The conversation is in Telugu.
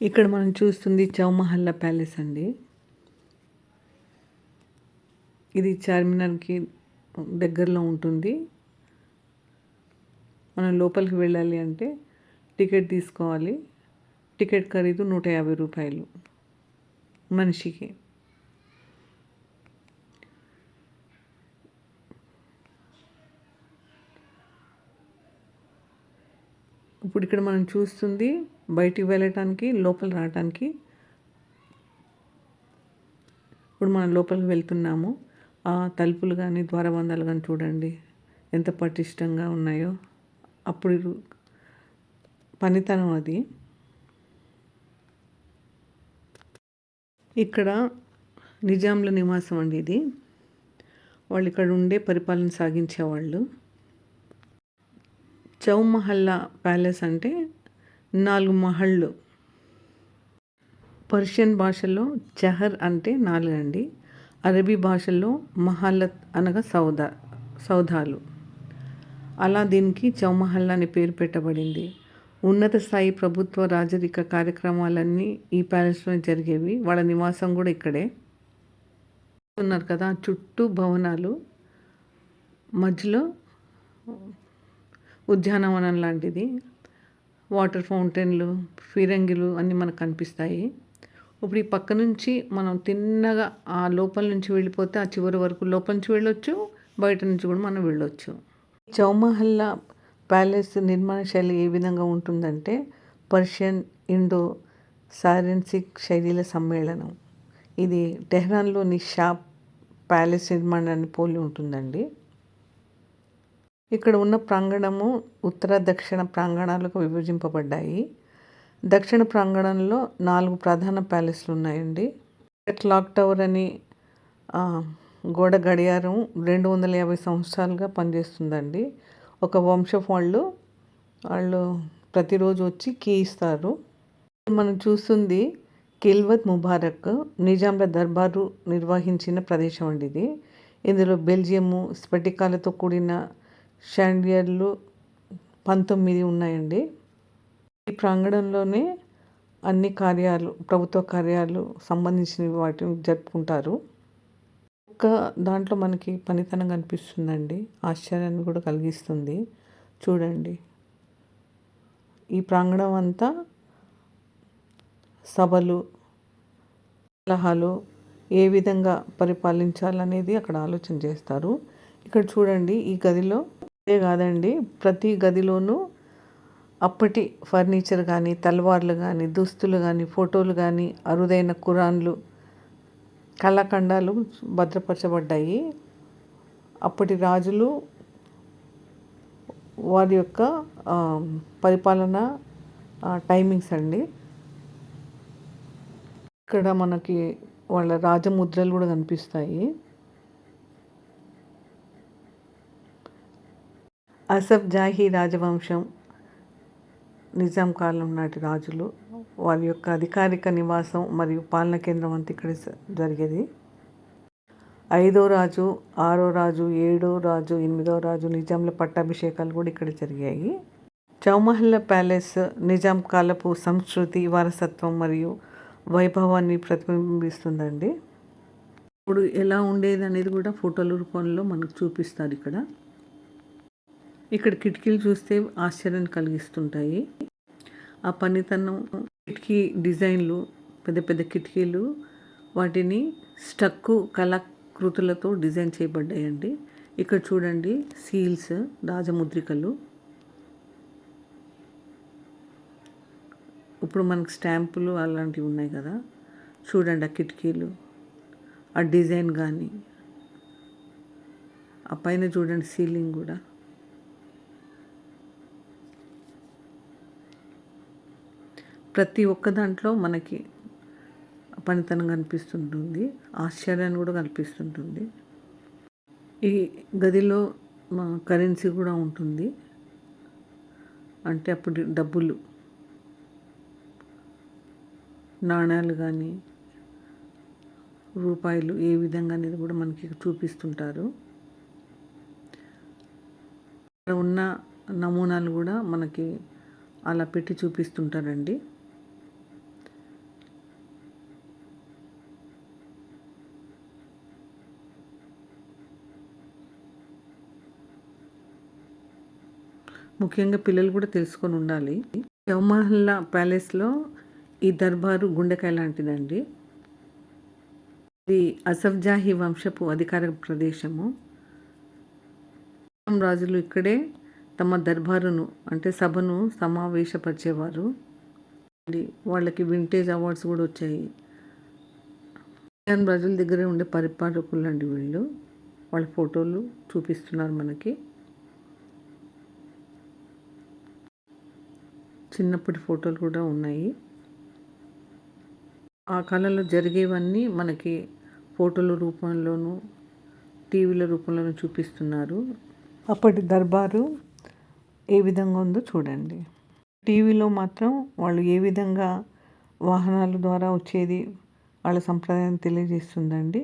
ఇక్కడ మనం చూస్తుంది చౌమహల్లా ప్యాలెస్ అండి. ఇది చార్మినార్కి దగ్గరలో ఉంటుంది. మనం లోపలికి వెళ్ళాలి అంటే టికెట్ తీసుకోవాలి. టికెట్ ఖరీదు 150 రూపాయలు మనిషికి. ఇప్పుడు ఇక్కడ మనం చూస్తుంది బయటికి వెళ్ళటానికి, లోపల రావటానికి. ఇప్పుడు మనం లోపలికి వెళ్తున్నాము. ఆ తలుపులు కానీ ద్వారబంధాలు కానీ చూడండి ఎంత పటిష్టంగా ఉన్నాయో. అప్పుడు పనితనం అది. ఇక్కడ నిజాంల నివాసం అండి ఇది. వాళ్ళు ఇక్కడ ఉండే పరిపాలన సాగించేవాళ్ళు. చౌమహల్లా ప్యాలెస్ అంటే 4 మహళ్ళు. పర్షియన్ భాషలో చహర్ అంటే 4 అండి. అరబీ భాషలో మహల్లత్ అనగా సౌధాలు. అలా దీనికి చౌమహల్లా అనే పేరు పెట్టబడింది. ఉన్నత స్థాయి ప్రభుత్వ రాజరిక కార్యక్రమాలన్నీ ఈ ప్యాలెస్లో జరిగేవి. వాళ్ళ నివాసం కూడా ఇక్కడే. ఉన్నారు కదా, చుట్టూ భవనాలు, మధ్యలో ఉద్యానవనం లాంటిది. వాటర్ ఫౌంటైన్లు, ఫిరంగిలు అన్నీ మనకు కనిపిస్తాయి. ఇప్పుడు ఈ పక్క నుంచి మనం తిన్నగా ఆ లోపల నుంచి వెళ్ళిపోతే ఆ చివరి వరకు లోపల నుంచి వెళ్ళొచ్చు, బయట నుంచి కూడా మనం వెళ్ళొచ్చు. చౌమహల్లా ప్యాలెస్ నిర్మాణ శైలి ఏ విధంగా ఉంటుందంటే పర్షియన్, ఇండో సారెన్సిక్ శైలిల సమ్మేళనం. ఇది టెహ్రాన్లోని షా ప్యాలెస్ నిర్మాణాన్ని పోలి ఉంటుందండి. ఇక్కడ ఉన్న ప్రాంగణము ఉత్తర దక్షిణ ప్రాంగణాలకు విభజింపబడ్డాయి. దక్షిణ ప్రాంగణంలో 4 ప్రధాన ప్యాలెస్లు ఉన్నాయండి. క్లాక్ టవర్ అని గోడ గడియారం 250 సంవత్సరాలుగా పనిచేస్తుందండి. ఒక వంశపు వాళ్ళు ప్రతిరోజు వచ్చి కీ ఇస్తారు. మనం చూస్తుంది కిల్వత్ ముబారక్, నిజాంల దర్బారు నిర్వహించిన ప్రదేశం అండి ఇది. ఇందులో బెల్జియము స్ఫటికాలతో కూడిన షాండియర్లు 19 ఉన్నాయండి. ఈ ప్రాంగణంలోనే అన్ని ప్రభుత్వ కార్యాలు సంబంధించిన వాటిని జరుపుకుంటారు. దాంట్లో మనకి పనితనం కనిపిస్తుందండి. ఆశ్చర్యాన్ని కూడా కలిగిస్తుంది. చూడండి, ఈ ప్రాంగణం అంతా సభలు, సలహాలు ఏ విధంగా పరిపాలించాలనేది అక్కడ ఆలోచన చేస్తారు. ఇక్కడ చూడండి, ఈ గదిలో కాదండి, ప్రతి గదిలోనూ అప్పటి ఫర్నిచర్ కానీ, తలవార్లు కానీ, దుస్తులు కానీ, ఫోటోలు కానీ, అరుదైన ఖురాన్లు, కళాఖండాలు భద్రపరచబడ్డాయి. అప్పటి రాజులు వారి యొక్క పరిపాలన టైమింగ్స్ అండి. ఇక్కడ మనకి వాళ్ళ రాజముద్రలు కూడా కనిపిస్తాయి. అసఫ్ జాహీ రాజవంశం, నిజాం కాలం నాటి రాజులు, వారి యొక్క అధికారిక నివాసం మరియు పాలన కేంద్రం అంతా ఇక్కడ జరిగేది. 5వ రాజు, 6వ రాజు, 7వ రాజు, 8వ రాజు నిజాంల పట్టాభిషేకాలు కూడా ఇక్కడ జరిగాయి. చౌమహల్లా ప్యాలెస్ నిజాం కాలపు సంస్కృతి, వారసత్వం మరియు వైభవాన్ని ప్రతిబింబిస్తుందండి. ఇప్పుడు ఎలా ఉండేది అనేది కూడా ఫోటోల రూపంలో మనకు చూపిస్తారు. ఇక్కడ కిటికీలు చూస్తే ఆశ్చర్యాన్ని కలిగిస్తుంటాయి. ఆ పనితనం, కిటికీ డిజైన్లు, పెద్ద పెద్ద కిటికీలు, వాటిని స్టక్కు కళాకృతులతో డిజైన్ చేయబడ్డాయండి. ఇక్కడ చూడండి, సీల్స్, రాజముద్రికలు. ఇప్పుడు మనకు స్టాంపులు అలాంటివి ఉన్నాయి కదా, చూడండి ఆ కిటికీలు, ఆ డిజైన్ కానీ, ఆ పైన చూడండి సీలింగ్ కూడా. ప్రతి ఒక్క దాంట్లో మనకి పనితనం కనిపిస్తుంటుంది, ఆశ్చర్యాన్ని కూడా కనిపిస్తుంటుంది. ఈ గదిలో కరెన్సీ కూడా ఉంటుంది. అంటే అప్పుడు డబ్బులు, నాణ్యాలు కానీ, రూపాయలు ఏ విధంగా అనేది కూడా మనకి చూపిస్తుంటారు. ఇక్కడ ఉన్న నమూనాలు కూడా మనకి అలా పెట్టి చూపిస్తుంటారండి. ముఖ్యంగా పిల్లలు కూడా తెలుసుకొని ఉండాలి. చౌమహల్లా ప్యాలెస్లో ఈ దర్బారు గుండెకాయ లాంటిదండి. ఇది అసఫ్జాహీ వంశపు అధికార ప్రదేశము. రాజులు ఇక్కడే తమ దర్బారును అంటే సభను సమావేశపరిచేవారు. వాళ్ళకి వింటేజ్ అవార్డ్స్ కూడా వచ్చాయి. రాజుల దగ్గరే ఉండే పరిపాలకులు అండి వీళ్ళు. వాళ్ళ ఫోటోలు చూపిస్తున్నారు మనకి. చిన్నప్పటి ఫోటోలు కూడా ఉన్నాయి. ఆ కాలంలో జరిగేవన్నీ మనకి ఫోటోల రూపంలోనూ టీవీల రూపంలోనూ చూపిస్తున్నారు. అప్పటి దర్బారు ఏ విధంగా ఉందో చూడండి. టీవీలో మాత్రం వాళ్ళు ఏ విధంగా వాహనాల ద్వారా వచ్చేది వాళ్ళ సంప్రదాయాన్ని తెలియజేస్తుందండి.